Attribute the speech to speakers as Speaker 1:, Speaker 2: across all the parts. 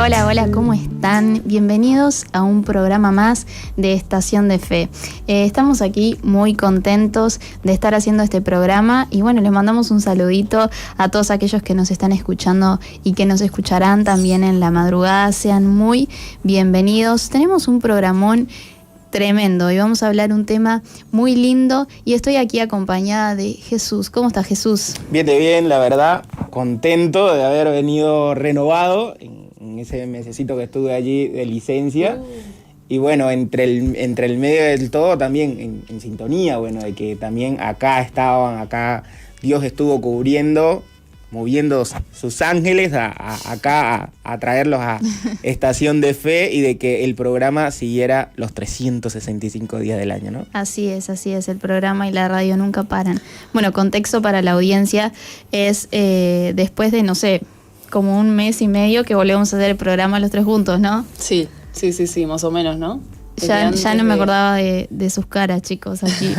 Speaker 1: Hola, ¿cómo están? Bienvenidos a un programa más de Estación de Fe. Estamos aquí muy contentos de estar haciendo este programa y bueno, les mandamos un saludito a todos aquellos que nos están escuchando y que nos escucharán también en la madrugada. Sean muy bienvenidos. Tenemos un programón tremendo y vamos a hablar un tema muy lindo y estoy aquí acompañada de Jesús. ¿Cómo está Jesús?
Speaker 2: Bien, la verdad, contento de haber venido renovado en ese mesecito que estuve allí de licencia. Y bueno, entre el medio del todo también en sintonía, bueno, de que también acá Dios estuvo cubriendo, moviendo sus ángeles acá a traerlos a Estación de Fe y de que el programa siguiera los 365 días del año, ¿no?
Speaker 1: Así es, el programa y la radio nunca paran. Bueno, contexto para la audiencia es después de, no sé, como un mes y medio que volvemos a hacer el programa los tres juntos, ¿no?
Speaker 3: Sí, más o menos, ¿no?
Speaker 1: Ya no me acordaba de sus caras, chicos, aquí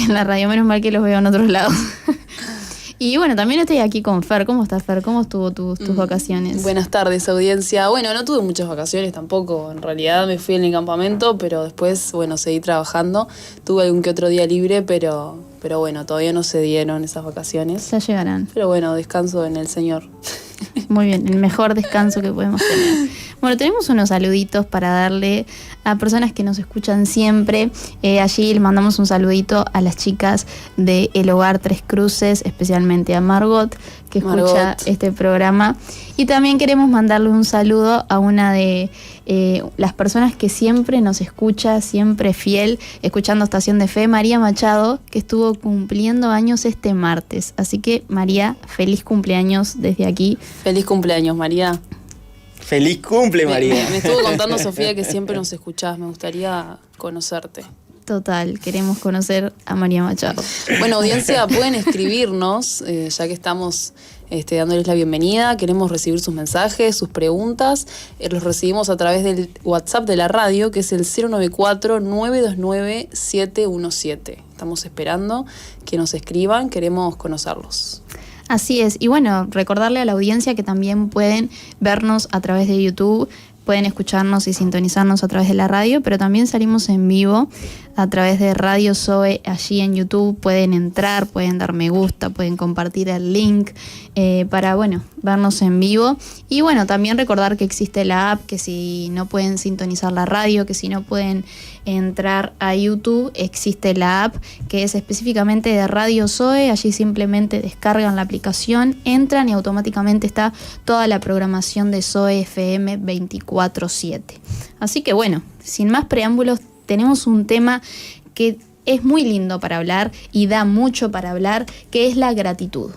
Speaker 1: en la radio. Menos mal que los veo en otros lados. Y bueno, también estoy aquí con Fer. ¿Cómo estás, Fer? ¿Cómo estuvo tus vacaciones?
Speaker 3: Buenas tardes, audiencia. Bueno, no tuve muchas vacaciones tampoco. En realidad me fui en el campamento, pero después, bueno, seguí trabajando. Tuve algún que otro día libre, pero bueno, todavía no se dieron esas vacaciones.
Speaker 1: Ya llegarán.
Speaker 3: Pero bueno, descanso en el Señor.
Speaker 1: Muy bien, el mejor descanso que podemos tener. Bueno, tenemos unos saluditos para darle a personas que nos escuchan siempre. Allí le mandamos un saludito a las chicas de El Hogar Tres Cruces, especialmente a Margot, que escucha este programa. Y también queremos mandarle un saludo a una de las personas que siempre nos escucha, siempre fiel, escuchando Estación de Fe, María Machado, que estuvo cumpliendo años este martes. Así que, María, feliz cumpleaños desde aquí.
Speaker 3: Feliz cumpleaños, María.
Speaker 2: ¡Feliz cumple, María!
Speaker 3: Me estuvo contando Sofía que siempre nos escuchás. Me gustaría conocerte.
Speaker 1: Total, queremos conocer a María Machado.
Speaker 3: Bueno, audiencia, pueden escribirnos, ya que estamos dándoles la bienvenida. Queremos recibir sus mensajes, sus preguntas. Los recibimos a través del WhatsApp de la radio, que es el 094-929-717. Estamos esperando que nos escriban, queremos conocerlos.
Speaker 1: Así es, y bueno, recordarle a la audiencia que también pueden vernos a través de YouTube, pueden escucharnos y sintonizarnos a través de la radio, pero también salimos en vivo a través de Radio Zoe allí en YouTube. Pueden entrar, pueden dar me gusta, pueden compartir el link para, bueno, vernos en vivo. Y bueno, también recordar que existe la app, que si no pueden sintonizar la radio, que si no pueden entrar a YouTube, existe la app que es específicamente de Radio Zoe. Allí simplemente descargan la aplicación, entran y automáticamente está toda la programación de Zoe FM 24/7. Así que bueno, sin más preámbulos, tenemos un tema que es muy lindo para hablar y da mucho para hablar, que es la gratitud.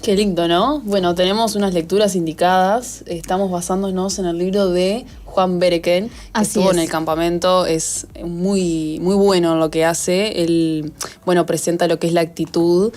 Speaker 3: Qué lindo, ¿no? Bueno, tenemos unas lecturas indicadas. Estamos basándonos en el libro de Juan Berequén, que estuvo en el campamento. Es muy, muy bueno en lo que hace. Él, bueno, presenta lo que es la actitud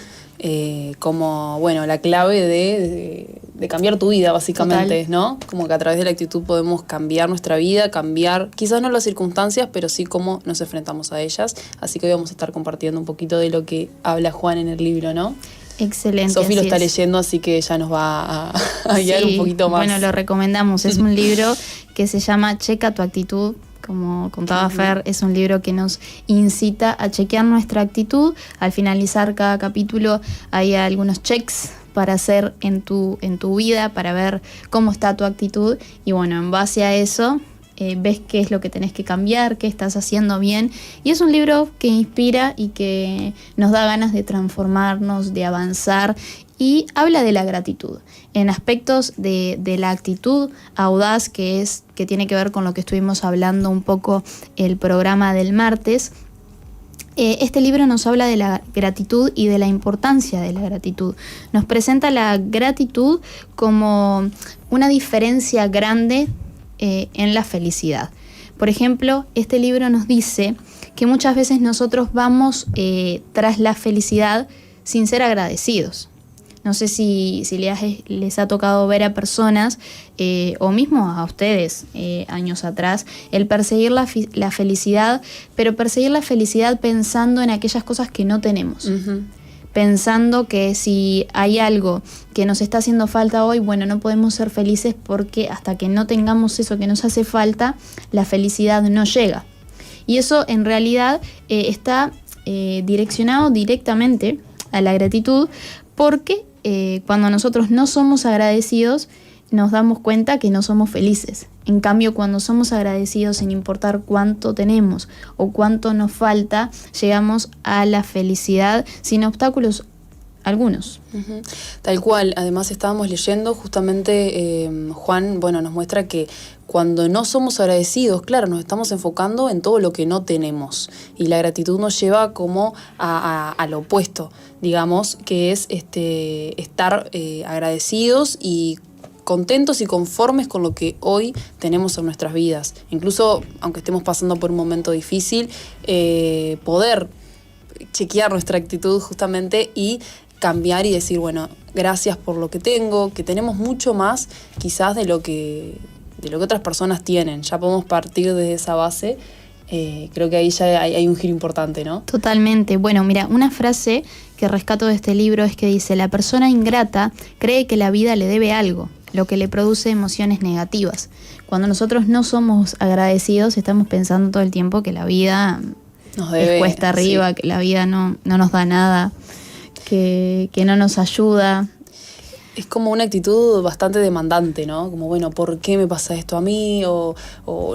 Speaker 3: como, bueno, la clave de cambiar tu vida, básicamente. Total. ¿No? Como que a través de la actitud podemos cambiar nuestra vida, cambiar, quizás no las circunstancias, pero sí cómo nos enfrentamos a ellas. Así que hoy vamos a estar compartiendo un poquito de lo que habla Juan en el libro, ¿no?
Speaker 1: Excelente.
Speaker 3: Sofía lo está leyendo, así que ya nos va a guiar un poquito más.
Speaker 1: Bueno, lo recomendamos. Es un libro que se llama Checa tu actitud. Como contaba Fer, es un libro que nos incita a chequear nuestra actitud. Al finalizar cada capítulo hay algunos checks para hacer en tu vida, para ver cómo está tu actitud. Y bueno, en base a eso ves qué es lo que tenés que cambiar, qué estás haciendo bien. Y es un libro que inspira y que nos da ganas de transformarnos, de avanzar. Y habla de la gratitud, en aspectos de la actitud audaz, que tiene que ver con lo que estuvimos hablando un poco el programa del martes. Este libro nos habla de la gratitud y de la importancia de la gratitud. Nos presenta la gratitud como una diferencia grande en la felicidad. Por ejemplo, este libro nos dice que muchas veces nosotros vamos tras la felicidad sin ser agradecidos. No sé si les ha tocado ver a personas, o mismo a ustedes años atrás, el perseguir la felicidad, pero perseguir la felicidad pensando en aquellas cosas que no tenemos. pensando que si hay algo que nos está haciendo falta hoy, bueno, no podemos ser felices porque hasta que no tengamos eso que nos hace falta, la felicidad no llega. Y eso en realidad está direccionado directamente a la gratitud, porque cuando nosotros no somos agradecidos, nos damos cuenta que no somos felices. En cambio, cuando somos agradecidos, sin importar cuánto tenemos o cuánto nos falta, llegamos a la felicidad sin obstáculos algunos.
Speaker 3: Uh-huh. Tal cual. Además, estábamos leyendo justamente, Juan, nos muestra que cuando no somos agradecidos, claro, nos estamos enfocando en todo lo que no tenemos. Y la gratitud nos lleva como a lo opuesto, digamos, que es estar agradecidos y contentos y conformes con lo que hoy tenemos en nuestras vidas. Incluso, aunque estemos pasando por un momento difícil, poder chequear nuestra actitud justamente y cambiar y decir, gracias por lo que tengo, que tenemos mucho más quizás de lo que otras personas tienen. Ya podemos partir desde esa base. Creo que ahí ya hay un giro importante, ¿no?
Speaker 1: Totalmente. Mira, una frase que rescato de este libro es que dice: la persona ingrata cree que la vida le debe algo, lo que le produce emociones negativas. Cuando nosotros no somos agradecidos, estamos pensando todo el tiempo que la vida nos debe, es cuesta arriba, sí, que la vida no nos da nada, que no nos ayuda.
Speaker 3: Es como una actitud bastante demandante, ¿no? Como, ¿por qué me pasa esto a mí? O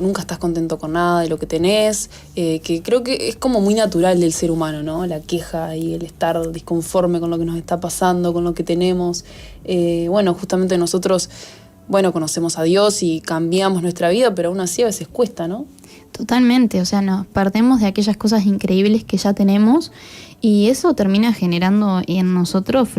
Speaker 3: nunca estás contento con nada de lo que tenés. Que creo que es como muy natural del ser humano, ¿no? La queja y el estar disconforme con lo que nos está pasando, con lo que tenemos. Justamente nosotros, conocemos a Dios y cambiamos nuestra vida, pero aún así a veces cuesta, ¿no?
Speaker 1: Totalmente, nos partimos de aquellas cosas increíbles que ya tenemos y eso termina generando en nosotros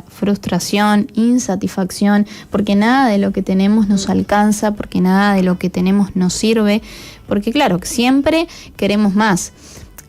Speaker 1: frustración, insatisfacción, porque nada de lo que tenemos nos alcanza, porque nada de lo que tenemos nos sirve, porque claro, siempre queremos más.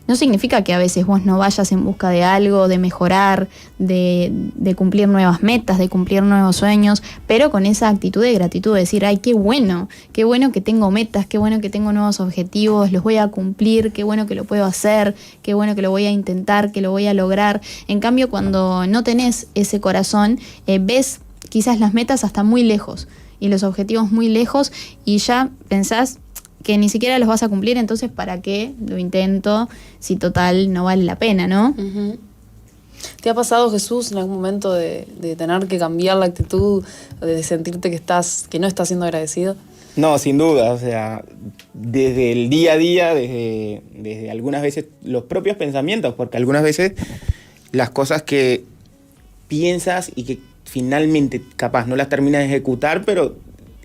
Speaker 1: No significa que a veces vos no vayas en busca de algo, de mejorar, de cumplir nuevas metas, de cumplir nuevos sueños, pero con esa actitud de gratitud, de decir, ay, qué bueno que tengo metas, qué bueno que tengo nuevos objetivos, los voy a cumplir, qué bueno que lo puedo hacer, qué bueno que lo voy a intentar, que lo voy a lograr. En cambio, cuando no tenés ese corazón, ves quizás las metas hasta muy lejos y los objetivos muy lejos y ya pensás que ni siquiera los vas a cumplir, entonces ¿para qué lo intento si total no vale la pena, no?
Speaker 3: Uh-huh. ¿Te ha pasado, Jesús, en algún momento de tener que cambiar la actitud, de sentirte que no estás siendo agradecido?
Speaker 2: No, sin duda, desde el día a día, desde algunas veces los propios pensamientos, porque algunas veces las cosas que piensas y que finalmente capaz no las terminas de ejecutar, pero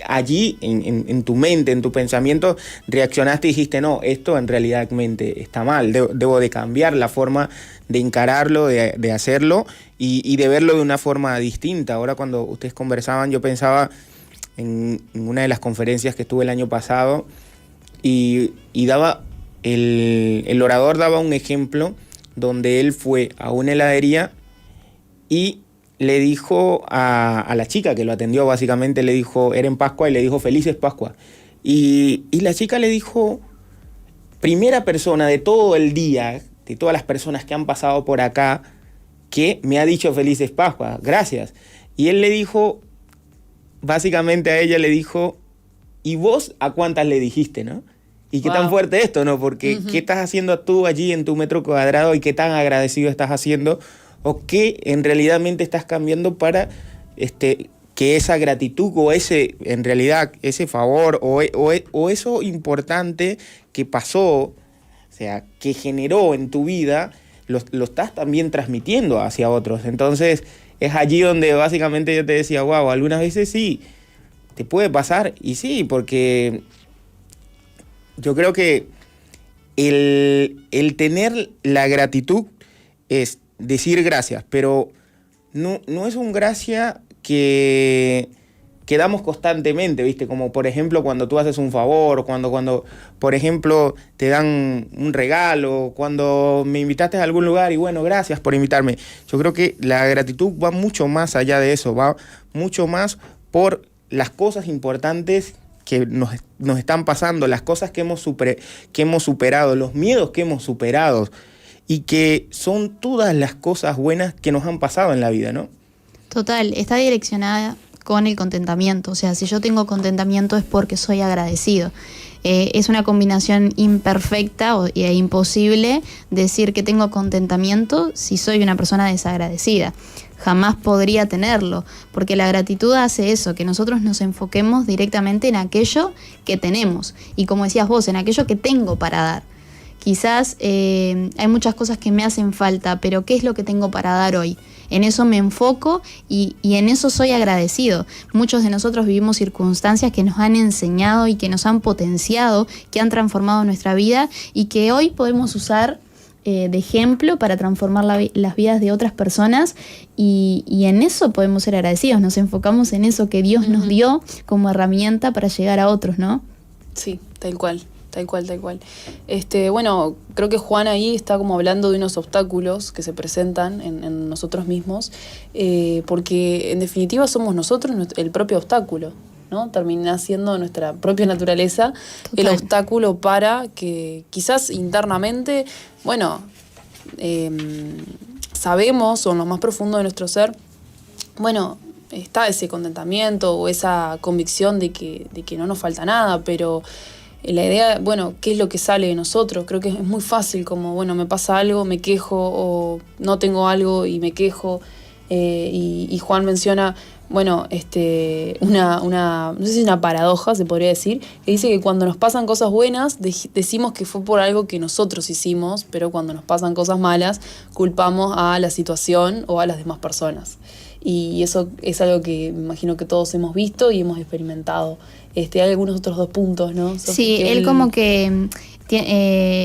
Speaker 2: allí en tu mente, en tu pensamiento, reaccionaste y dijiste, no, esto en realidad está mal, debo de cambiar la forma de encararlo, de hacerlo y de verlo de una forma distinta. Ahora cuando ustedes conversaban, yo pensaba en una de las conferencias que estuve el año pasado y daba el orador daba un ejemplo donde él fue a una heladería y le dijo a la chica que lo atendió, básicamente le dijo, era en Pascua, y le dijo Felices Pascua. Y la chica le dijo, primera persona de todo el día, de todas las personas que han pasado por acá, que me ha dicho Felices Pascua, gracias. Y él le dijo, básicamente a ella le dijo, ¿y vos a cuántas le dijiste, no? Y qué tan fuerte esto, ¿no? Porque ¿qué estás haciendo tú allí en tu metro cuadrado y qué tan agradecido estás haciendo? ¿O qué en realidad estás cambiando para que esa gratitud o en realidad ese favor o eso importante que pasó, que generó en tu vida, lo estás también transmitiendo hacia otros? Entonces es allí donde básicamente yo te decía, wow, algunas veces sí, te puede pasar, y sí, porque yo creo que el tener la gratitud es decir gracias, pero no es un gracias que damos constantemente, ¿viste? Como por ejemplo cuando tú haces un favor, o cuando por ejemplo te dan un regalo, cuando me invitaste a algún lugar y gracias por invitarme. Yo creo que la gratitud va mucho más allá de eso, va mucho más por las cosas importantes que nos están pasando, las cosas que hemos superado, los miedos que hemos superado. y que son todas las cosas buenas que nos han pasado en la vida, ¿no?
Speaker 1: Total, está direccionada con el contentamiento. O sea, si yo tengo contentamiento es porque soy agradecido. Es una combinación imperfecta e imposible decir que tengo contentamiento si soy una persona desagradecida. Jamás podría tenerlo, porque la gratitud hace eso, que nosotros nos enfoquemos directamente en aquello que tenemos. Y como decías vos, en aquello que tengo para dar. Quizás hay muchas cosas que me hacen falta, pero ¿qué es lo que tengo para dar hoy? En eso me enfoco y en eso soy agradecido. Muchos de nosotros vivimos circunstancias que nos han enseñado y que nos han potenciado, que han transformado nuestra vida y que hoy podemos usar de ejemplo para transformar las vidas de otras personas y en eso podemos ser agradecidos. Nos enfocamos en eso que Dios nos dio como herramienta para llegar a otros, ¿no?
Speaker 3: Sí, tal cual. Tal cual. Bueno, creo que Juan ahí está como hablando de unos obstáculos que se presentan en nosotros mismos, porque en definitiva somos nosotros el propio obstáculo, ¿no? Termina siendo nuestra propia naturaleza. Total. El obstáculo para que quizás internamente, bueno, sabemos o en lo más profundo de nuestro ser, bueno, está ese contentamiento o esa convicción de que no nos falta nada, pero la idea, bueno, ¿qué es lo que sale de nosotros? Creo que es muy fácil, como, bueno, me pasa algo, me quejo, o no tengo algo y me quejo. Y Juan menciona, bueno, no sé si es una paradoja, se podría decir, que dice que cuando nos pasan cosas buenas, decimos que fue por algo que nosotros hicimos, pero cuando nos pasan cosas malas, culpamos a la situación o a las demás personas. Y eso es algo que me imagino que todos hemos visto y hemos experimentado. Hay algunos otros 2 puntos, ¿no?
Speaker 1: Sí, él como que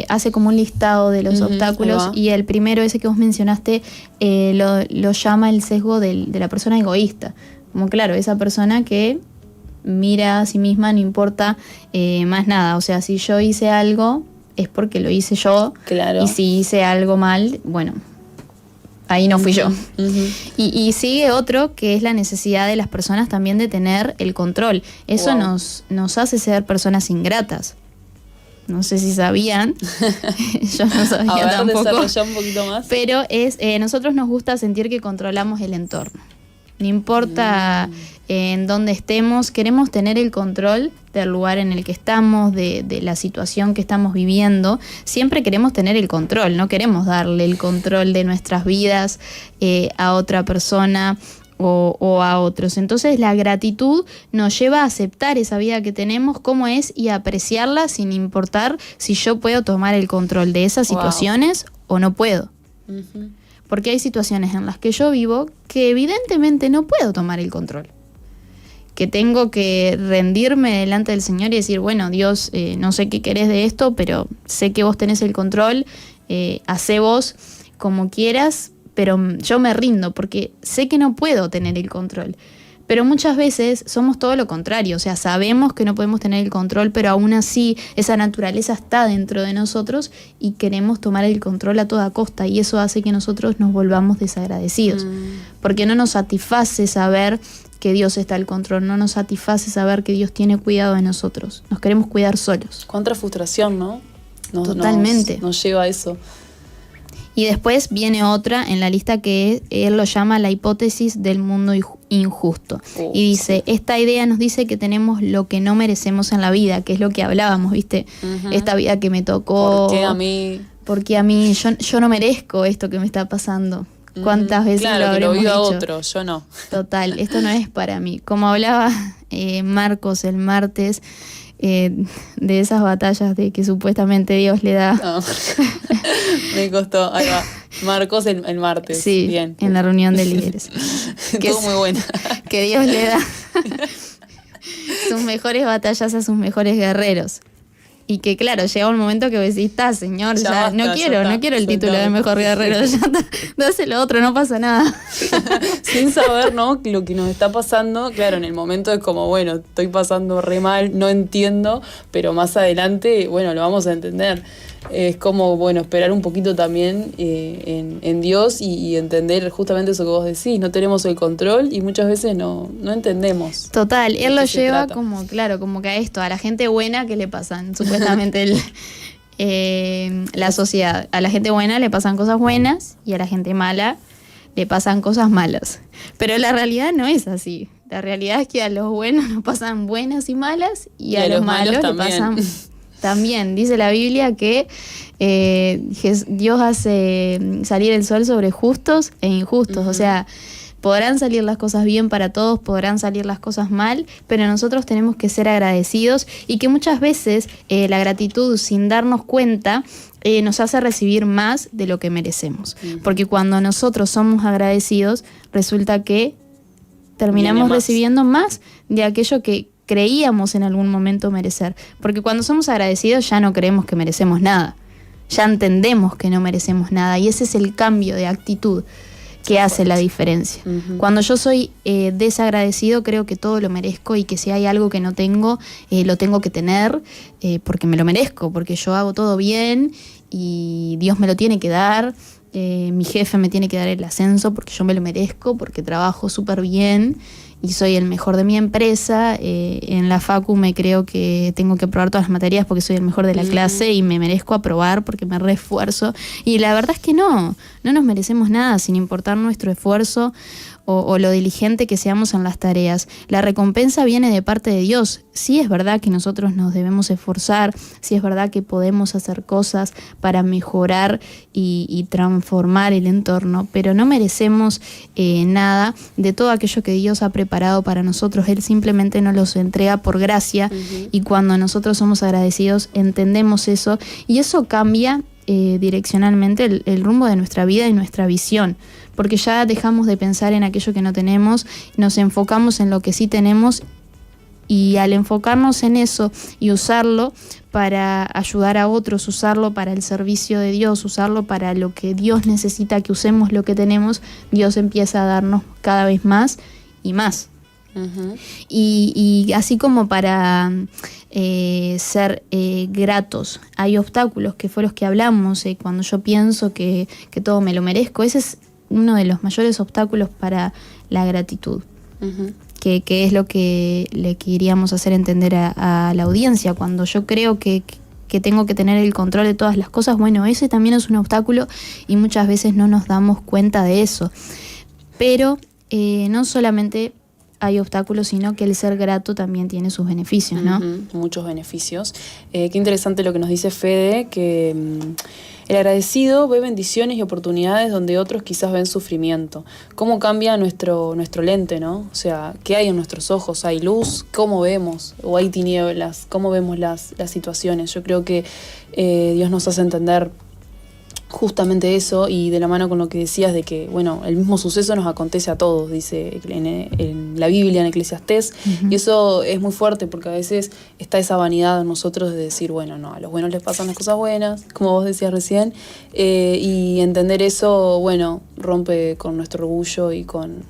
Speaker 1: hace como un listado de los obstáculos y el primero, ese que vos mencionaste, lo llama el sesgo de la persona egoísta. Como claro, esa persona que mira a sí misma, no importa más nada. O sea, si yo hice algo es porque lo hice yo. Claro. Y si hice algo mal, bueno, ahí no fui yo. Y sigue otro que es la necesidad de las personas también de tener el control. Eso nos hace ser personas ingratas. No sé si sabían, yo no sabía tampoco.
Speaker 3: Desarrolla un poquito más.
Speaker 1: Pero nosotros nos gusta sentir que controlamos el entorno. No importa en dónde estemos, queremos tener el control del lugar en el que estamos, de la situación que estamos viviendo. Siempre queremos tener el control, no queremos darle el control de nuestras vidas a otra persona o a otros. Entonces la gratitud nos lleva a aceptar esa vida que tenemos como es y a apreciarla sin importar si yo puedo tomar el control de esas situaciones o no puedo. Porque hay situaciones en las que yo vivo que evidentemente no puedo tomar el control. Que tengo que rendirme delante del Señor y decir, bueno, Dios, no sé qué querés de esto, pero sé que vos tenés el control, hacé vos como quieras, pero yo me rindo porque sé que no puedo tener el control. Pero muchas veces somos todo lo contrario, o sea, sabemos que no podemos tener el control, pero aún así esa naturaleza está dentro de nosotros y queremos tomar el control a toda costa y eso hace que nosotros nos volvamos desagradecidos, porque no nos satisface saber que Dios está al control, no nos satisface saber que Dios tiene cuidado de nosotros, nos queremos cuidar solos.
Speaker 3: Cuánta frustración, ¿no?
Speaker 1: Totalmente.
Speaker 3: Nos lleva a eso.
Speaker 1: Y después viene otra en la lista que él lo llama la hipótesis del mundo injusto. Y dice, esta idea nos dice que tenemos lo que no merecemos en la vida, que es lo que hablábamos, ¿viste? Esta vida que me tocó.
Speaker 3: ¿Por qué a mí?
Speaker 1: Porque a mí, yo no merezco esto que me está pasando. ¿Cuántas veces lo habremos dicho?
Speaker 3: Claro, que lo viva otro, yo no.
Speaker 1: Total, esto no es para mí. Como hablaba Marcos el martes, de esas batallas de que supuestamente Dios le da.
Speaker 3: No. Me costó, ahí va. Marcos el martes.
Speaker 1: Sí, bien. En la reunión de líderes.
Speaker 3: Todo muy bueno.
Speaker 1: Que Dios le da sus mejores batallas a sus mejores guerreros. Y que claro, llega un momento que vos decís, está, Señor, ya basta, no quiero el título de mejor guerrero, ya está, dáselo otro, no pasa nada.
Speaker 3: Sin saber, ¿no? Lo que nos está pasando, claro, en el momento es como, bueno, estoy pasando re mal, no entiendo, pero más adelante, bueno, lo vamos a entender. Es como, bueno, esperar un poquito también en Dios y entender justamente eso que vos decís. No tenemos el control y muchas veces no entendemos.
Speaker 1: Total, él lo lleva como, claro, como que a esto, a la gente buena que le pasan supuestamente la sociedad. A la gente buena le pasan cosas buenas y a la gente mala le pasan cosas malas. Pero la realidad no es así. La realidad es que a los buenos nos pasan buenas y malas y a los malos le pasan también. Dice la Biblia que Dios hace salir el sol sobre justos e injustos. O sea, podrán salir las cosas bien para todos, podrán salir las cosas mal, pero nosotros tenemos que ser agradecidos y que muchas veces la gratitud, sin darnos cuenta, nos hace recibir más de lo que merecemos. Porque cuando nosotros somos agradecidos, resulta que terminamos recibiendo más de aquello que creíamos en algún momento merecer. Porque cuando somos agradecidos ya no creemos que merecemos nada. Ya entendemos que no merecemos nada y ese es el cambio de actitud que hace la diferencia. Cuando yo soy desagradecido, creo que todo lo merezco y que si hay algo que no tengo, lo tengo que tener porque me lo merezco, porque yo hago todo bien y Dios me lo tiene que dar, mi jefe me tiene que dar el ascenso porque yo me lo merezco, porque trabajo súper bien y soy el mejor de mi empresa. En la facu me creo que tengo que aprobar todas las materias porque soy el mejor de la clase y me merezco aprobar porque me reesfuerzo. Y la verdad es que no nos merecemos nada sin importar nuestro esfuerzo o lo diligente que seamos en las tareas. La recompensa viene de parte de Dios. Sí es verdad que nosotros nos debemos esforzar, sí es verdad que podemos hacer cosas para mejorar y transformar el entorno, pero no merecemos nada de todo aquello que Dios ha preparado para nosotros. Él simplemente nos los entrega por gracia y cuando nosotros somos agradecidos entendemos eso y eso cambia direccionalmente el rumbo de nuestra vida y nuestra visión, porque ya dejamos de pensar en aquello que no tenemos, nos enfocamos en lo que sí tenemos y al enfocarnos en eso y usarlo para ayudar a otros, usarlo para el servicio de Dios, usarlo para lo que Dios necesita que usemos lo que tenemos, Dios empieza a darnos cada vez más y más. Y así como para ser gratos, hay obstáculos que fue los que hablamos, cuando yo pienso que todo me lo merezco, ese es uno de los mayores obstáculos para la gratitud, que es lo que le queríamos hacer entender a la audiencia. Cuando yo creo que tengo que tener el control de todas las cosas, bueno, ese también es un obstáculo y muchas veces no nos damos cuenta de eso. Pero no solamente hay obstáculos, sino que el ser grato también tiene sus beneficios, ¿no?
Speaker 3: Muchos beneficios. Qué interesante lo que nos dice Fede, que el agradecido ve bendiciones y oportunidades donde otros quizás ven sufrimiento. ¿Cómo cambia nuestro lente, no? O sea, ¿qué hay en nuestros ojos? ¿Hay luz? ¿Cómo vemos? ¿O hay tinieblas? ¿Cómo vemos las situaciones? Yo creo que Dios nos hace entender justamente eso, y de la mano con lo que decías de que, bueno, el mismo suceso nos acontece a todos, dice en la Biblia, en Eclesiastés, y eso es muy fuerte porque a veces está esa vanidad en nosotros de decir, bueno, no, a los buenos les pasan las cosas buenas, como vos decías recién, y entender eso, bueno, rompe con nuestro orgullo y con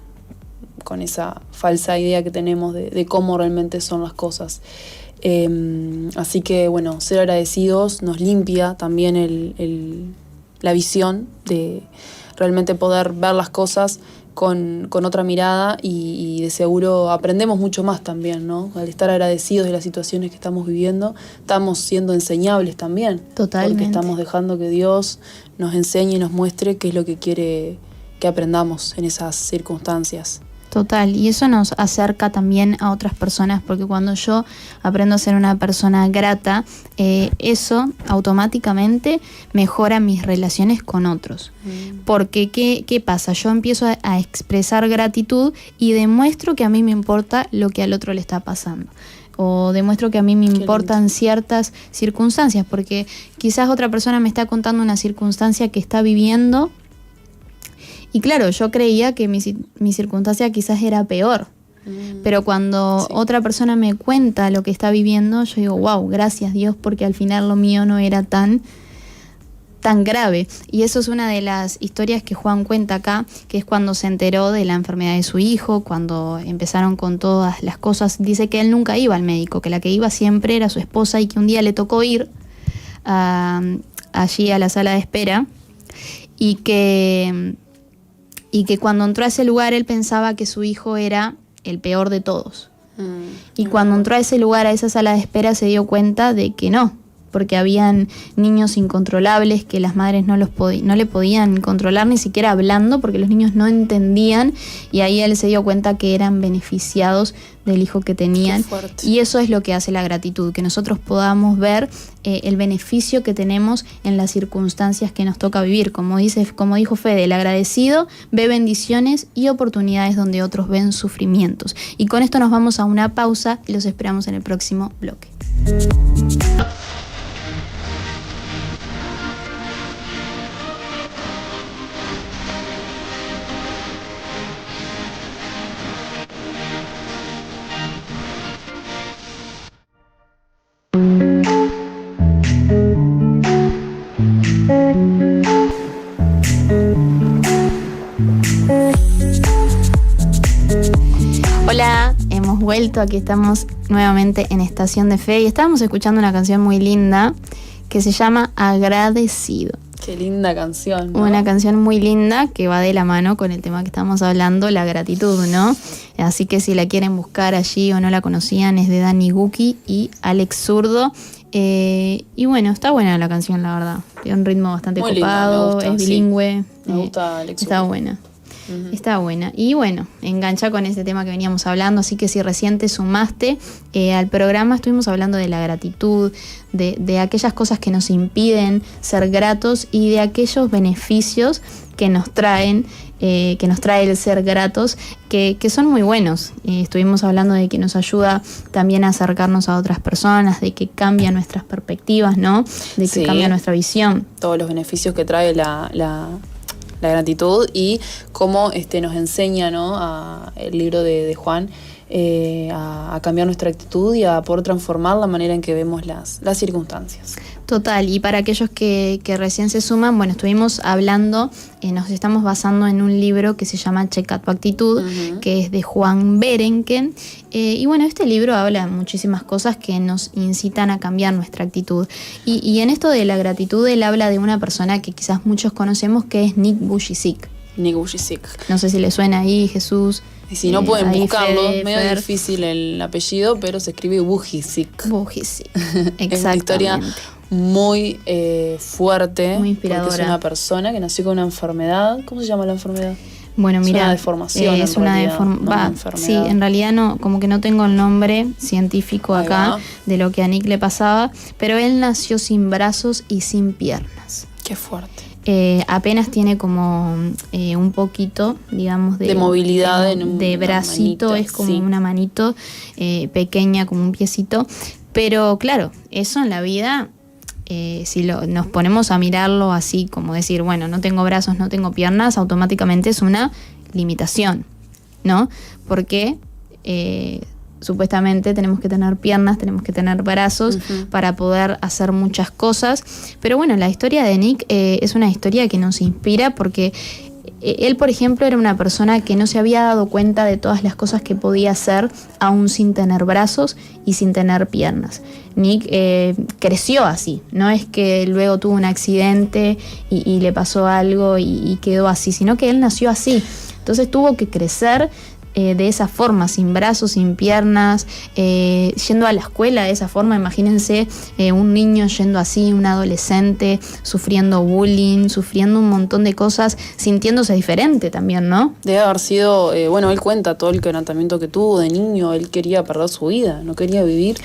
Speaker 3: esa falsa idea que tenemos de cómo realmente son las cosas. Así que, bueno, ser agradecidos nos limpia también la visión de realmente poder ver las cosas con otra mirada y de seguro aprendemos mucho más también, ¿no? Al estar agradecidos de las situaciones que estamos viviendo, estamos siendo enseñables también.
Speaker 1: Totalmente.
Speaker 3: Porque estamos dejando que Dios nos enseñe y nos muestre qué es lo que quiere que aprendamos en esas circunstancias.
Speaker 1: Total, y eso nos acerca también a otras personas, porque cuando yo aprendo a ser una persona grata, eso automáticamente mejora mis relaciones con otros. Porque ¿qué pasa? Yo empiezo a expresar gratitud y demuestro que a mí me importa lo que al otro le está pasando. O demuestro que a mí me importan ciertas circunstancias, porque quizás otra persona me está contando una circunstancia que está viviendo. Y claro, yo creía que mi circunstancia quizás era peor, pero cuando otra persona me cuenta lo que está viviendo, yo digo, wow, gracias Dios, porque al final lo mío no era tan grave. Y eso es una de las historias que Juan cuenta acá, que es cuando se enteró de la enfermedad de su hijo, cuando empezaron con todas las cosas. Dice que él nunca iba al médico, que la que iba siempre era su esposa y que un día le tocó ir allí a la sala de espera y que cuando entró a ese lugar él pensaba que su hijo era el peor de todos. Y cuando entró a ese lugar, a esa sala de espera, se dio cuenta de que no, porque habían niños incontrolables que las madres no le podían controlar ni siquiera hablando, porque los niños no entendían, y ahí él se dio cuenta que eran beneficiados del hijo que tenían. Y eso es lo que hace la gratitud, que nosotros podamos ver el beneficio que tenemos en las circunstancias que nos toca vivir. Como dijo Fede, el agradecido ve bendiciones y oportunidades donde otros ven sufrimientos. Y con esto nos vamos a una pausa y los esperamos en el próximo bloque. Hola, hemos vuelto, aquí estamos nuevamente en Estación de Fe y estábamos escuchando una canción muy linda que se llama Agradecido.
Speaker 3: Qué linda canción, ¿no?
Speaker 1: Una canción muy linda que va de la mano con el tema que estamos hablando, la gratitud, ¿no? Así que si la quieren buscar allí o no la conocían, es de Dani Guki y Alex Zurdo. Y bueno, está buena la canción, la verdad. Tiene un ritmo bastante
Speaker 3: muy
Speaker 1: copado,
Speaker 3: linda, me gusta,
Speaker 1: es bilingüe.
Speaker 3: Sí. Me gusta Alex
Speaker 1: Está
Speaker 3: Zurdo.
Speaker 1: buena. Está buena. Y bueno, engancha con ese tema que veníamos hablando, así que si recién te sumaste al programa, estuvimos hablando de la gratitud, de aquellas cosas que nos impiden ser gratos y de aquellos beneficios que nos traen, que nos trae el ser gratos, que son muy buenos. Estuvimos hablando de que nos ayuda también a acercarnos a otras personas, de que cambia nuestras perspectivas, ¿no? De que cambia nuestra visión.
Speaker 3: Todos los beneficios que trae la gratitud y cómo nos enseña, ¿no? El libro de Juan a cambiar nuestra actitud y a poder transformar la manera en que vemos las circunstancias.
Speaker 1: Total, y para aquellos que recién se suman, bueno, estuvimos hablando, nos estamos basando en un libro que se llama Checa tu actitud, que es de Juan Berenken, y bueno, este libro habla de muchísimas cosas que nos incitan a cambiar nuestra actitud, y en esto de la gratitud él habla de una persona que quizás muchos conocemos, que es Nick Vujicic.
Speaker 3: Nick Vujicic.
Speaker 1: No sé si le suena ahí, Jesús.
Speaker 3: Y si no pueden buscarlo,
Speaker 1: Fede,
Speaker 3: medio
Speaker 1: Fer.
Speaker 3: difícil el apellido, pero se escribe Vujicic.
Speaker 1: Vujicic, exactamente.
Speaker 3: Es una historia muy fuerte,
Speaker 1: muy inspiradora.
Speaker 3: porque es una persona que nació con una enfermedad. ¿Cómo se llama la enfermedad?
Speaker 1: Bueno, mira,
Speaker 3: es una deformación.
Speaker 1: Es una deformación. Sí, en realidad no, como que no tengo el nombre científico acá de lo que a Nick le pasaba, pero él nació sin brazos y sin piernas.
Speaker 3: Qué fuerte.
Speaker 1: Apenas tiene como un poquito, digamos, de
Speaker 3: movilidad
Speaker 1: de bracito, manita, es como una manito pequeña, como un piecito. Pero claro, eso en la vida, si nos ponemos a mirarlo así, como decir, bueno, no tengo brazos, no tengo piernas, automáticamente es una limitación, ¿no? Porque supuestamente tenemos que tener piernas, tenemos que tener brazos para poder hacer muchas cosas. Pero bueno, la historia de Nick es una historia que nos inspira porque él, por ejemplo, era una persona que no se había dado cuenta de todas las cosas que podía hacer aún sin tener brazos y sin tener piernas. Nick creció así, no es que luego tuvo un accidente y le pasó algo y quedó así, sino que él nació así. Entonces tuvo que crecer de esa forma, sin brazos, sin piernas, yendo a la escuela de esa forma. Imagínense un niño yendo así, un adolescente sufriendo bullying, sufriendo un montón de cosas, sintiéndose diferente también, ¿no?
Speaker 3: Debe haber sido, bueno, él cuenta todo el quebrantamiento que tuvo de niño. Él quería perder su vida, no quería vivir.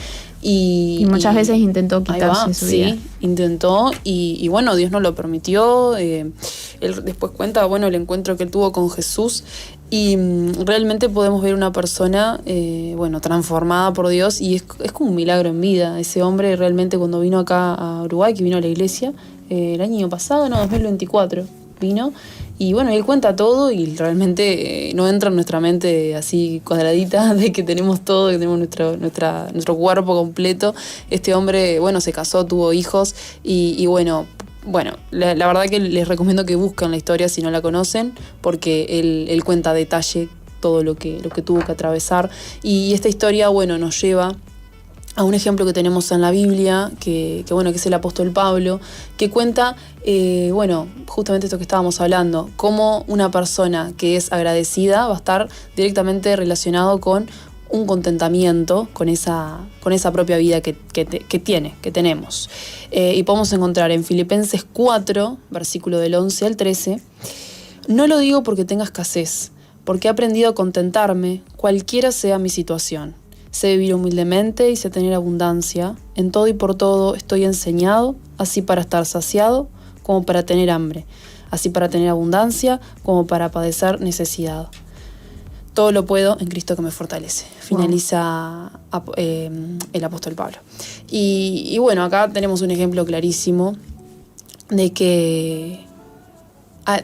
Speaker 3: Y
Speaker 1: muchas veces intentó quitarse su vida.
Speaker 3: Sí, intentó y bueno, Dios no lo permitió. Él después cuenta, bueno, el encuentro que él tuvo con Jesús y realmente podemos ver una persona, bueno, transformada por Dios y es como un milagro en vida. Ese hombre realmente cuando vino acá a Uruguay, que vino a la iglesia, el año pasado, 2024, vino. Y bueno, él cuenta todo y realmente no entra en nuestra mente así cuadradita de que tenemos todo, que tenemos nuestro cuerpo completo. Este hombre, bueno, se casó, tuvo hijos y bueno, la verdad que les recomiendo que busquen la historia si no la conocen, porque él cuenta a detalle todo lo que tuvo que atravesar. Y esta historia, bueno, nos lleva a un ejemplo que tenemos en la Biblia, que es el apóstol Pablo, que cuenta, bueno, justamente esto que estábamos hablando, cómo una persona que es agradecida va a estar directamente relacionado con un contentamiento con esa propia vida que tenemos. Y podemos encontrar en Filipenses 4, versículo del 11 al 13, no lo digo porque tenga escasez, porque he aprendido a contentarme, cualquiera sea mi situación. Sé vivir humildemente y sé tener abundancia. En todo y por todo estoy enseñado, así para estar saciado como para tener hambre, así para tener abundancia como para padecer necesidad. Todo lo puedo en Cristo que me fortalece. Finaliza el apóstol Pablo. Y bueno, acá tenemos un ejemplo clarísimo de que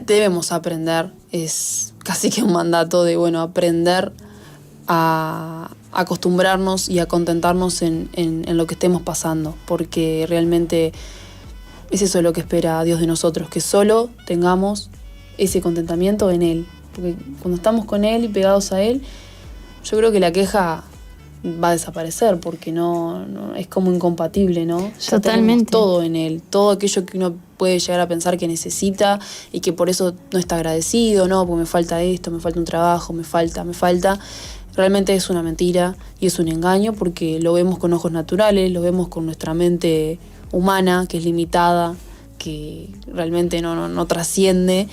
Speaker 3: debemos aprender, es casi que un mandato de, aprender a acostumbrarnos y a contentarnos en lo que estemos pasando, porque realmente es eso lo que espera Dios de nosotros, que solo tengamos ese contentamiento en Él, porque cuando estamos con Él y pegados a Él, yo creo que la queja va a desaparecer, porque no es como incompatible, ¿no? Ya
Speaker 1: Totalmente.
Speaker 3: tenemos todo en Él, todo aquello que uno puede llegar a pensar que necesita y que por eso no está agradecido, no, porque me falta esto, me falta un trabajo, me falta. Realmente es una mentira y es un engaño, porque lo vemos con ojos naturales, lo vemos con nuestra mente humana, que es limitada, que realmente no trasciende,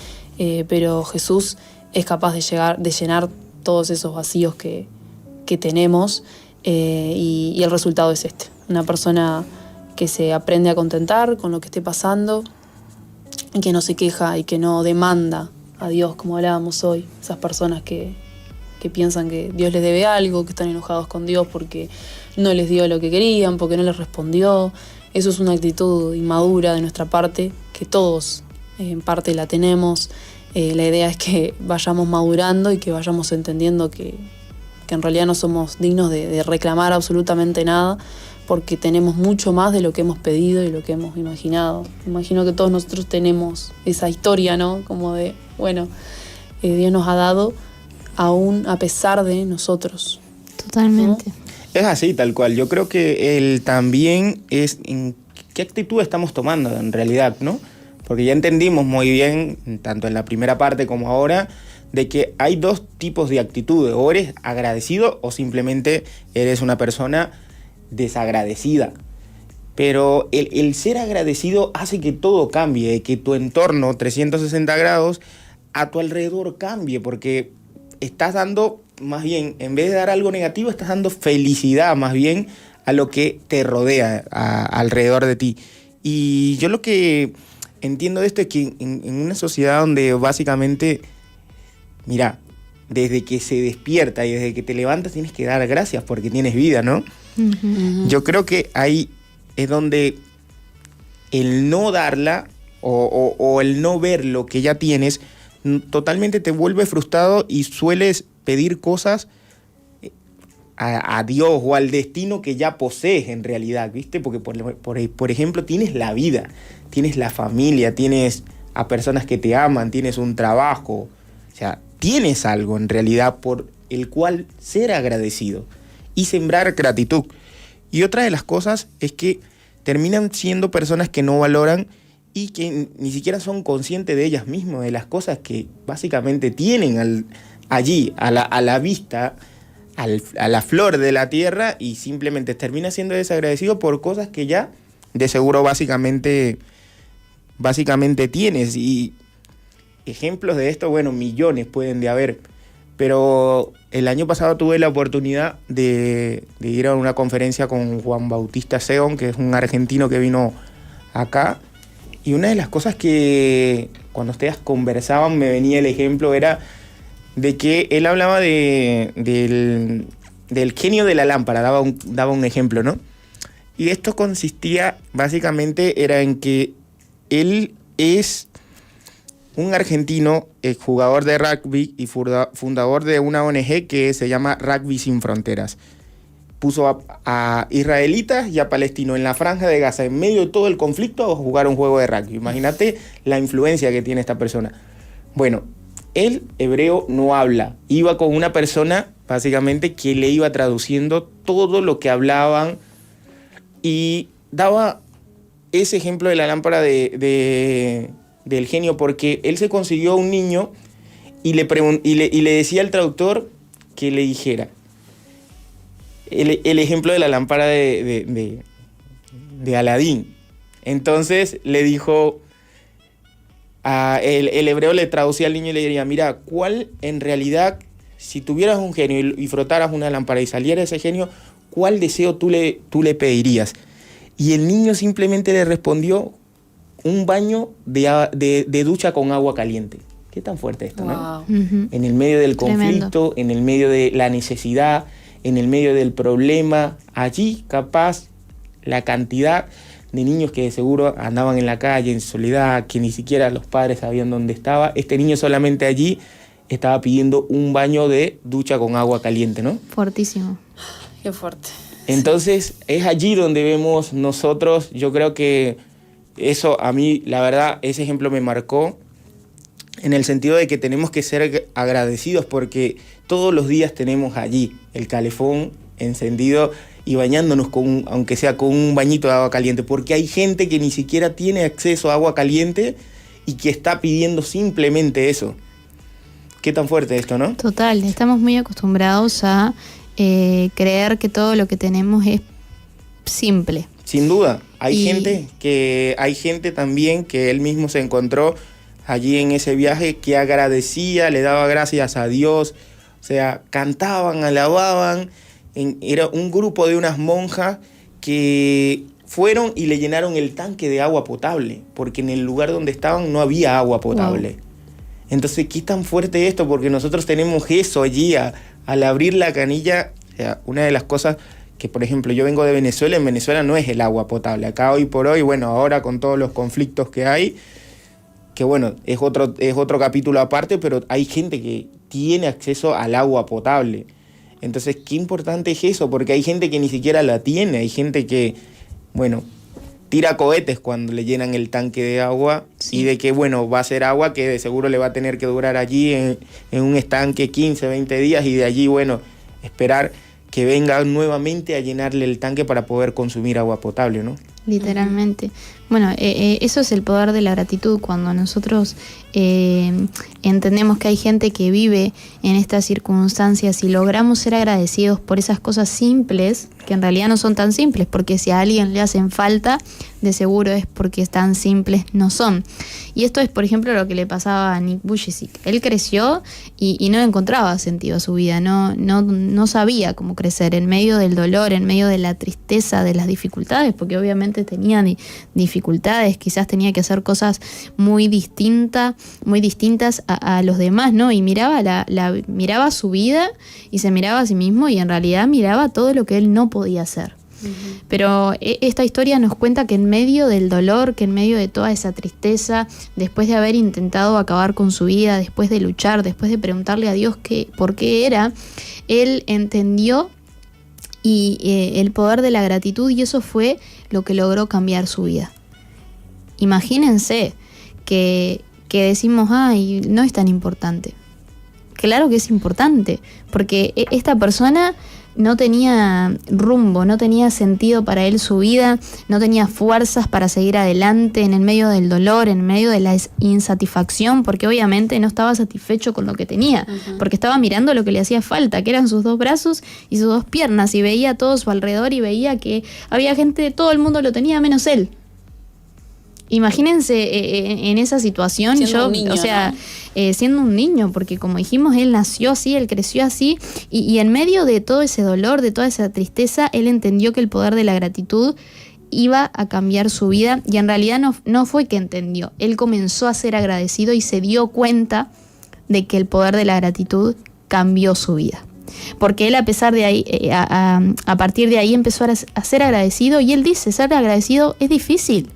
Speaker 3: pero Jesús es capaz de llenar todos esos vacíos que tenemos, y el resultado es este: una persona que se aprende a contentar con lo que esté pasando y que no se queja y que no demanda a Dios, como hablábamos hoy, esas personas que piensan que Dios les debe algo, que están enojados con Dios porque no les dio lo que querían, porque no les respondió. Eso es una actitud inmadura de nuestra parte, que todos en parte la tenemos. La idea es que vayamos madurando y que vayamos entendiendo que en realidad no somos dignos de reclamar absolutamente nada, porque tenemos mucho más de lo que hemos pedido y lo que hemos imaginado. Imagino que todos nosotros tenemos esa historia, ¿no? Como de, Dios nos ha dado aún a pesar de nosotros.
Speaker 1: Totalmente.
Speaker 3: ¿No?
Speaker 2: Es así, tal cual. Yo creo que el también es en qué actitud estamos tomando en realidad, ¿no? Porque ya entendimos muy bien, tanto en la primera parte como ahora, de que hay dos tipos de actitudes: o eres agradecido o simplemente eres una persona desagradecida. Pero el ser agradecido hace que todo cambie, que tu entorno 360 grados a tu alrededor cambie, porque estás dando, más bien, en vez de dar algo negativo, estás dando felicidad más bien a lo que te rodea alrededor de ti. Y yo lo que entiendo de esto es que en una sociedad donde básicamente, mira, desde que se despierta y desde que te levantas tienes que dar gracias porque tienes vida, ¿no?
Speaker 1: Uh-huh.
Speaker 2: Yo creo que ahí es donde el no darla o el no ver lo que ya tienes totalmente te vuelve frustrado y sueles pedir cosas a Dios o al destino que ya posees en realidad, ¿viste? Porque, por ejemplo, tienes la vida, tienes la familia, tienes a personas que te aman, tienes un trabajo, o sea, tienes algo en realidad por el cual ser agradecido y sembrar gratitud. Y otra de las cosas es que terminan siendo personas que no valoran y que ni siquiera son conscientes de ellas mismas, de las cosas que básicamente tienen allí, a la vista, a la flor de la tierra, y simplemente termina siendo desagradecido por cosas que ya de seguro básicamente tienes. Y ejemplos de esto, millones pueden de haber. Pero el año pasado tuve la oportunidad de ir a una conferencia con Juan Bautista Segón, que es un argentino que vino acá. Y una de las cosas que cuando ustedes conversaban me venía el ejemplo era de que él hablaba del genio de la lámpara, daba un ejemplo, ¿no? Y esto consistía, básicamente, era en que él es un argentino, jugador de rugby y fundador de una ONG que se llama Rugby Sin Fronteras. Puso a israelitas y a palestinos en la franja de Gaza, en medio de todo el conflicto, a jugar un juego de rugby. Imagínate la influencia que tiene esta persona. Bueno, el hebreo no habla. Iba con una persona, básicamente, que le iba traduciendo todo lo que hablaban y daba ese ejemplo de la lámpara del genio, porque él se consiguió a un niño y le decía al traductor que le dijera: el ejemplo de la lámpara de Aladín. Entonces le dijo, el hebreo le traducía al niño y le diría, mira, ¿cuál en realidad, si tuvieras un genio y frotaras una lámpara y saliera ese genio, cuál deseo tú le pedirías? Y el niño simplemente le respondió, un baño de ducha con agua caliente. Qué tan fuerte esto,
Speaker 3: wow.
Speaker 2: ¿no?
Speaker 1: Uh-huh.
Speaker 2: En el medio del conflicto, en el medio de la necesidad, en el medio del problema, allí capaz la cantidad de niños que de seguro andaban en la calle en soledad, que ni siquiera los padres sabían dónde estaba, este niño solamente allí estaba pidiendo un baño de ducha con agua caliente, ¿no?
Speaker 1: Fuertísimo.
Speaker 3: Qué fuerte.
Speaker 2: Entonces es allí donde vemos nosotros, yo creo que eso a mí, la verdad, ese ejemplo me marcó en el sentido de que tenemos que ser agradecidos porque todos los días tenemos allí el calefón encendido y bañándonos aunque sea con un bañito de agua caliente, porque hay gente que ni siquiera tiene acceso a agua caliente y que está pidiendo simplemente eso. Qué tan fuerte esto, ¿no?
Speaker 1: Total, estamos muy acostumbrados a creer que todo lo que tenemos es simple.
Speaker 2: Sin duda, hay gente también que él mismo se encontró allí en ese viaje que agradecía, le daba gracias a Dios, o sea, cantaban, alababan. Era un grupo de unas monjas que fueron y le llenaron el tanque de agua potable, porque en el lugar donde estaban no había agua potable. Wow. Entonces, ¿qué tan fuerte esto? Porque nosotros tenemos eso allí, al abrir la canilla, o sea, una de las cosas que, por ejemplo, yo vengo de Venezuela, en Venezuela no es el agua potable. Acá hoy por hoy, bueno, ahora con todos los conflictos que hay, que bueno, es otro capítulo aparte, pero hay gente que tiene acceso al agua potable. Entonces, qué importante es eso, porque hay gente que ni siquiera la tiene, hay gente que, bueno, tira cohetes cuando le llenan el tanque de agua, sí. Y de que, bueno, va a ser agua que de seguro le va a tener que durar allí en un estanque 15, 20 días y de allí, bueno, esperar que venga nuevamente a llenarle el tanque para poder consumir agua potable, ¿no?
Speaker 1: Literalmente. Bueno, eso es el poder de la gratitud, cuando nosotros entendemos que hay gente que vive en estas circunstancias y logramos ser agradecidos por esas cosas simples, que en realidad no son tan simples, porque si a alguien le hacen falta, de seguro es porque tan simples no son. Y esto es, por ejemplo, lo que le pasaba a Nick Vujicic. Él creció y no encontraba sentido a su vida, no sabía cómo crecer en medio del dolor, en medio de la tristeza, de las dificultades, porque obviamente tenía dificultades, quizás tenía que hacer cosas muy distintas a los demás, ¿no? Y miraba su vida y se miraba a sí mismo y en realidad miraba todo lo que él no podía hacer. Uh-huh. Pero esta historia nos cuenta que en medio del dolor, que en medio de toda esa tristeza, después de haber intentado acabar con su vida, después de luchar, después de preguntarle a Dios por qué era, él entendió el poder de la gratitud, y eso fue lo que logró cambiar su vida. Imagínense que decimos, ay, no es tan importante. Claro que es importante, porque esta persona no tenía rumbo, no tenía sentido para él su vida, no tenía fuerzas para seguir adelante en el medio del dolor, en medio de la insatisfacción, porque obviamente no estaba satisfecho con lo que tenía, uh-huh. Porque estaba mirando lo que le hacía falta, que eran sus 2 brazos y sus 2 piernas, y veía todo a su alrededor y veía que había gente, todo el mundo lo tenía menos él. Imagínense en esa situación, siendo un niño, siendo un niño, porque como dijimos, él nació así, él creció así, y en medio de todo ese dolor, de toda esa tristeza, él entendió que el poder de la gratitud iba a cambiar su vida, y en realidad no fue que entendió, él comenzó a ser agradecido y se dio cuenta de que el poder de la gratitud cambió su vida. Porque él, a pesar de ahí, a partir de ahí empezó a ser agradecido, y él dice, ser agradecido es difícil.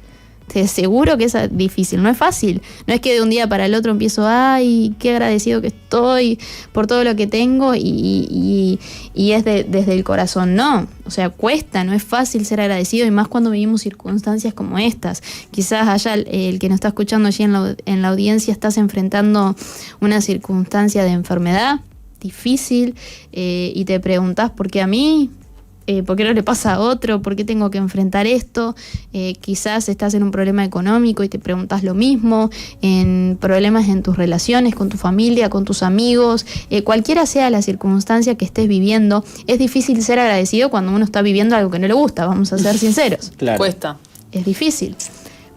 Speaker 1: Te aseguro que es difícil, no es fácil. No es que de un día para el otro empiezo, ay, qué agradecido que estoy por todo lo que tengo y es desde el corazón. No, o sea, cuesta, no es fácil ser agradecido, y más cuando vivimos circunstancias como estas. Quizás allá el que nos está escuchando allí en la audiencia estás enfrentando una circunstancia de enfermedad difícil, y te preguntás, ¿por qué a mí? ¿Por qué no le pasa a otro? ¿Por qué tengo que enfrentar esto? Quizás estás en un problema económico y te preguntas lo mismo, en problemas en tus relaciones, con tu familia, con tus amigos, cualquiera sea la circunstancia que estés viviendo. Es difícil ser agradecido cuando uno está viviendo algo que no le gusta, vamos a ser sinceros.
Speaker 2: Claro.
Speaker 3: Cuesta.
Speaker 1: Es difícil.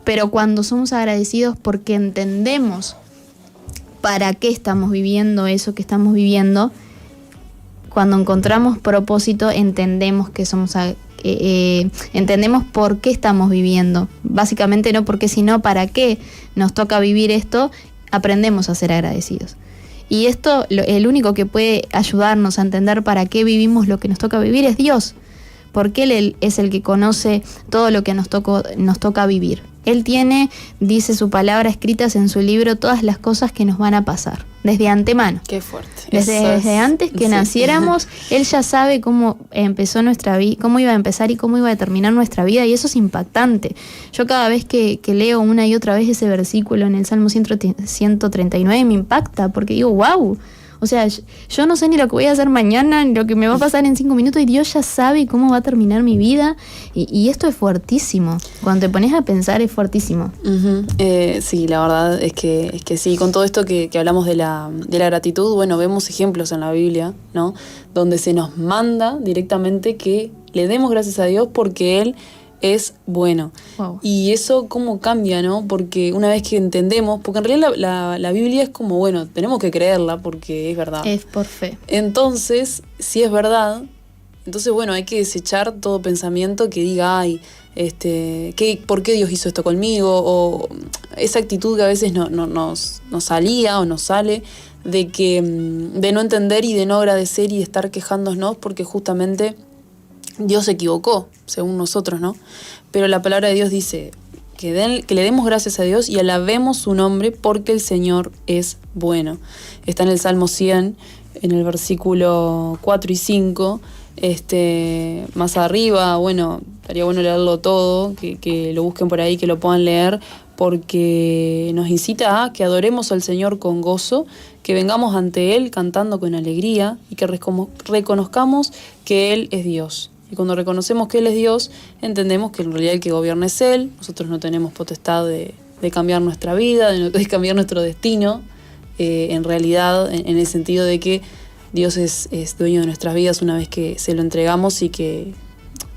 Speaker 1: Pero cuando somos agradecidos porque entendemos para qué estamos viviendo eso que estamos viviendo, cuando encontramos propósito, entendemos que somos entendemos por qué estamos viviendo. Básicamente no porque, sino para qué nos toca vivir esto, aprendemos a ser agradecidos. Y esto, el único que puede ayudarnos a entender para qué vivimos lo que nos toca vivir es Dios, porque Él es el que conoce todo lo que nos toca vivir. Él tiene, dice su palabra, escritas en su libro todas las cosas que nos van a pasar, desde antemano.
Speaker 3: Qué fuerte.
Speaker 1: Desde antes que naciéramos, Él ya sabe cómo empezó nuestra vida, cómo iba a empezar y cómo iba a terminar nuestra vida, y eso es impactante. Yo cada vez que leo una y otra vez ese versículo en el Salmo 139 me impacta, porque digo, wow. O sea, yo no sé ni lo que voy a hacer mañana, ni lo que me va a pasar en 5 minutos, y Dios ya sabe cómo va a terminar mi vida. Y esto es fuertísimo. Cuando te pones a pensar, es fuertísimo.
Speaker 3: Sí, la verdad es que sí. Con todo esto que hablamos de la gratitud, bueno, vemos ejemplos en la Biblia, ¿no? Donde se nos manda directamente que le demos gracias a Dios porque Él es bueno.
Speaker 1: Wow.
Speaker 3: Y eso cómo cambia, ¿no? Porque una vez que entendemos, porque en realidad la Biblia es como, bueno, tenemos que creerla porque es verdad.
Speaker 1: Es por fe.
Speaker 3: Entonces, si es verdad, entonces bueno, hay que desechar todo pensamiento que diga, ay, ¿por qué Dios hizo esto conmigo? O esa actitud que a veces nos salía o nos sale de no entender y de no agradecer y de estar quejándonos porque justamente Dios se equivocó, según nosotros, ¿no? Pero la palabra de Dios dice que le demos gracias a Dios y alabemos su nombre porque el Señor es bueno. Está en el Salmo 100, en el versículo 4 y 5. Más arriba, bueno, estaría bueno leerlo todo, que lo busquen por ahí, que lo puedan leer, porque nos incita a que adoremos al Señor con gozo, que vengamos ante Él cantando con alegría y que reconozcamos que Él es Dios. Y cuando reconocemos que Él es Dios, entendemos que en realidad el que gobierna es Él. Nosotros no tenemos potestad de cambiar nuestra vida, de cambiar nuestro destino, en realidad, en el sentido de que Dios es dueño de nuestras vidas una vez que se lo entregamos, y que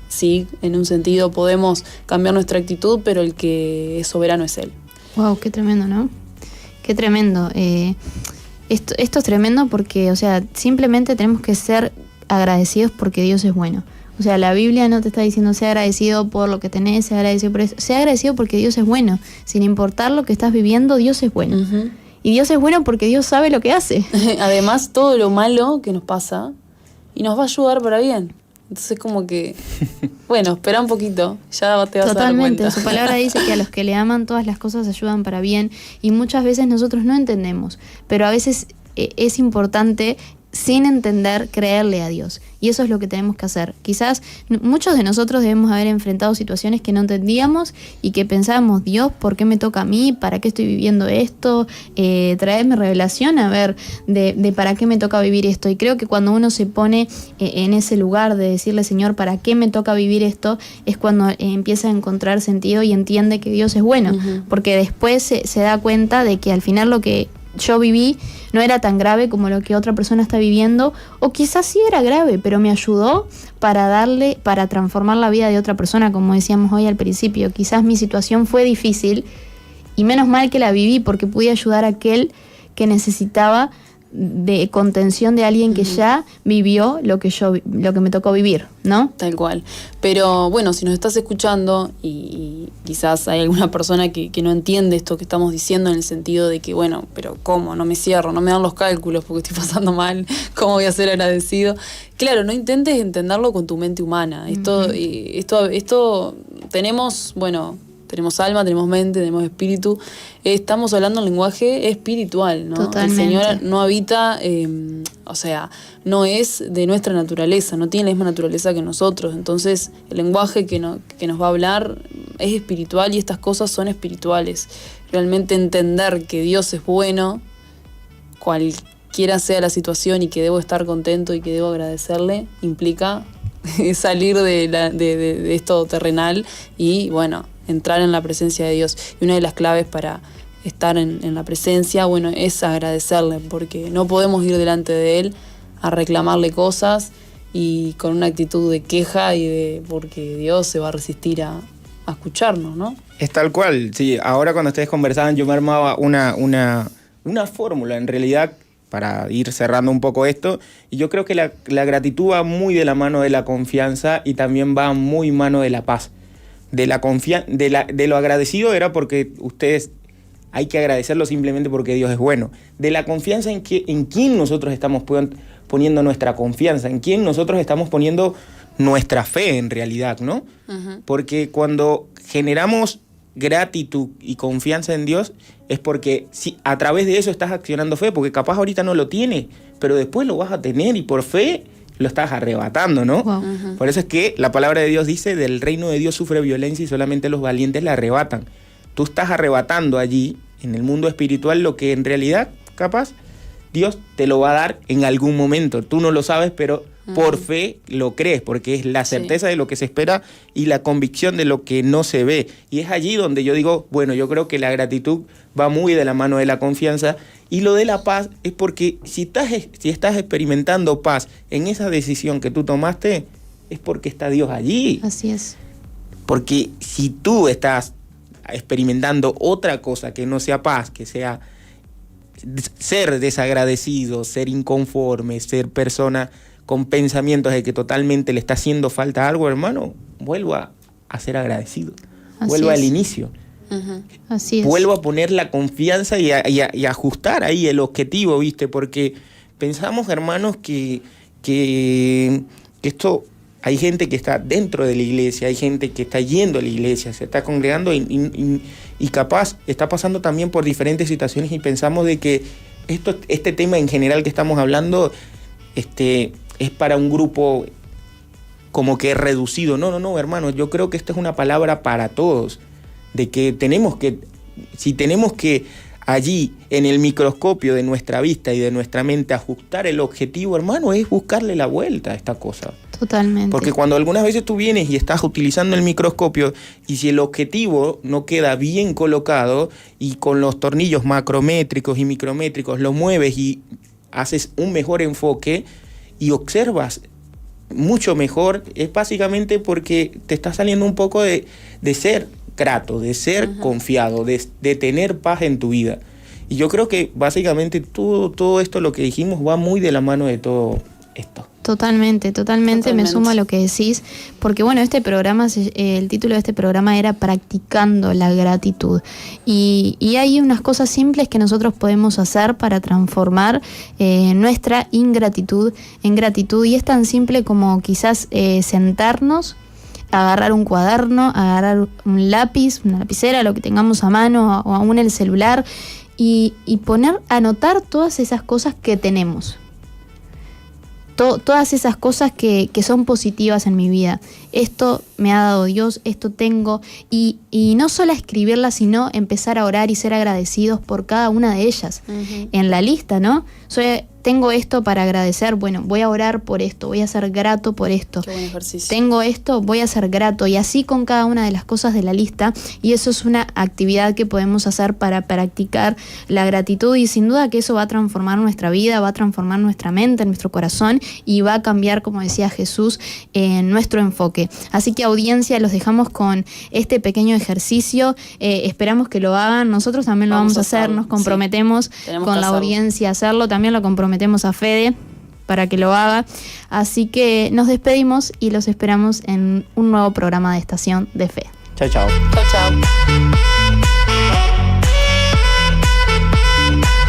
Speaker 3: sí, en un sentido podemos cambiar nuestra actitud, pero el que es soberano es Él.
Speaker 1: Wow, qué tremendo, ¿no? Qué tremendo. Esto es tremendo porque, o sea, simplemente tenemos que ser agradecidos porque Dios es bueno. O sea, la Biblia no te está diciendo sea agradecido por lo que tenés, sea agradecido por eso. Sea agradecido porque Dios es bueno. Sin importar lo que estás viviendo, Dios es bueno. Uh-huh. Y Dios es bueno porque Dios sabe lo que hace.
Speaker 3: Además, todo lo malo que nos pasa y nos va a ayudar para bien. Entonces, como que, bueno, espera un poquito, ya te vas a dar cuenta.
Speaker 1: Totalmente, su palabra dice que a los que le aman todas las cosas ayudan para bien, y muchas veces nosotros no entendemos, pero a veces es importante, sin entender, creerle a Dios. Y eso es lo que tenemos que hacer. Quizás muchos de nosotros debemos haber enfrentado situaciones que no entendíamos y que pensábamos, Dios, ¿por qué me toca a mí? ¿Para qué estoy viviendo esto? Traerme revelación a ver de para qué me toca vivir esto. Y creo que cuando uno se pone en ese lugar de decirle, Señor, ¿para qué me toca vivir esto? Es cuando empieza a encontrar sentido y entiende que Dios es bueno. Uh-huh. Porque después se da cuenta de que al final lo que yo viví no era tan grave como lo que otra persona está viviendo, o quizás sí era grave, pero me ayudó para transformar la vida de otra persona, como decíamos hoy al principio. Quizás mi situación fue difícil y menos mal que la viví, porque pude ayudar a aquel que necesitaba de contención de alguien que ya vivió lo que me tocó vivir, ¿no?
Speaker 3: Tal cual. Pero bueno, si nos estás escuchando y quizás hay alguna persona que no entiende esto que estamos diciendo, en el sentido de que, bueno, pero ¿cómo? No me cierro, no me dan los cálculos porque estoy pasando mal, ¿cómo voy a ser agradecido? Claro, no intentes entenderlo con tu mente humana. Esto tenemos, bueno, tenemos alma, tenemos mente, tenemos espíritu. Estamos hablando en lenguaje espiritual, ¿no?
Speaker 1: Totalmente.
Speaker 3: El Señor no habita, no es de nuestra naturaleza, no tiene la misma naturaleza que nosotros. Entonces, el lenguaje que nos va a hablar es espiritual y estas cosas son espirituales. Realmente entender que Dios es bueno, cualquiera sea la situación, y que debo estar contento y que debo agradecerle, implica salir de esto terrenal y, bueno, entrar en la presencia de Dios. Y una de las claves para estar en la presencia, bueno, es agradecerle, porque no podemos ir delante de Él a reclamarle cosas y con una actitud de queja porque Dios se va a resistir a escucharnos, ¿no?
Speaker 2: Es tal cual, sí. Ahora cuando ustedes conversaban yo me armaba una fórmula, en realidad, para ir cerrando un poco esto, y yo creo que la gratitud va muy de la mano de la confianza y también va muy mano de la paz. De lo agradecido era porque ustedes hay que agradecerlo simplemente porque Dios es bueno. De la confianza en quién nosotros estamos poniendo nuestra confianza, en quién nosotros estamos poniendo nuestra fe en realidad, ¿no? Uh-huh. Porque cuando generamos gratitud y confianza en Dios es porque a través de eso estás accionando fe, porque capaz ahorita no lo tienes, pero después lo vas a tener y por fe lo estás arrebatando, ¿no? Wow. Uh-huh. Por eso es que la palabra de Dios dice, del reino de Dios sufre violencia y solamente los valientes la arrebatan. Tú estás arrebatando allí, en el mundo espiritual, lo que en realidad, capaz, Dios te lo va a dar en algún momento. Tú no lo sabes, pero por fe lo crees, porque es la certeza de lo que se espera y la convicción de lo que no se ve. Y es allí donde yo digo, bueno, yo creo que la gratitud va muy de la mano de la confianza, y lo de la paz es porque si estás experimentando paz en esa decisión que tú tomaste, es porque está Dios allí.
Speaker 1: Así es.
Speaker 2: Porque si tú estás experimentando otra cosa que no sea paz, que sea ser desagradecido, ser inconforme, ser persona con pensamientos de que totalmente le está haciendo falta algo, hermano, vuelva a ser agradecido. Vuelva al inicio.
Speaker 1: Uh-huh. Así es.
Speaker 2: Vuelva a poner la confianza y ajustar ahí el objetivo, ¿viste? Porque pensamos, hermanos, que esto... Hay gente que está dentro de la iglesia, hay gente que está yendo a la iglesia, se está congregando y capaz está pasando también por diferentes situaciones y pensamos de que este tema en general que estamos hablando es para un grupo como que reducido. No, hermano, yo creo que esta es una palabra para todos, de que si tenemos que allí en el microscopio de nuestra vista y de nuestra mente ajustar el objetivo, hermano, es buscarle la vuelta a esta cosa.
Speaker 1: Totalmente.
Speaker 2: Porque cuando algunas veces tú vienes y estás utilizando el microscopio y si el objetivo no queda bien colocado y con los tornillos macrométricos y micrométricos lo mueves y haces un mejor enfoque y observas mucho mejor, es básicamente porque te está saliendo un poco de ser grato, de ser confiado, de tener paz en tu vida. Y yo creo que básicamente todo esto, lo que dijimos, va muy de la mano de todo esto.
Speaker 1: Totalmente, me sumo a lo que decís, porque bueno, este programa, el título de este programa era Practicando la Gratitud, y hay unas cosas simples que nosotros podemos hacer para transformar nuestra ingratitud en gratitud, y es tan simple como quizás sentarnos, agarrar un cuaderno, agarrar un lápiz, una lapicera, lo que tengamos a mano o aún el celular, y anotar todas esas cosas que tenemos. Todas esas cosas que son positivas en mi vida. Esto me ha dado Dios, esto tengo. Y no solo escribirlas, sino empezar a orar y ser agradecidos por cada una de ellas. Uh-huh. En la lista, ¿no? Tengo esto para agradecer, bueno, voy a orar por esto, voy a ser grato por esto.
Speaker 3: Qué buen ejercicio.
Speaker 1: Tengo esto, voy a ser grato, y así con cada una de las cosas de la lista, y eso es una actividad que podemos hacer para practicar la gratitud, y sin duda que eso va a transformar nuestra vida, va a transformar nuestra mente, nuestro corazón, y va a cambiar, como decía Jesús, nuestro enfoque. Así que, audiencia, los dejamos con este pequeño ejercicio, esperamos que lo hagan, nosotros también lo vamos a hacer, nos comprometemos con la audiencia a hacerlo, también lo comprometemos a Fede para que lo haga. Así que nos despedimos y los esperamos en un nuevo programa de Estación de Fe.
Speaker 2: Chao.
Speaker 3: Chao.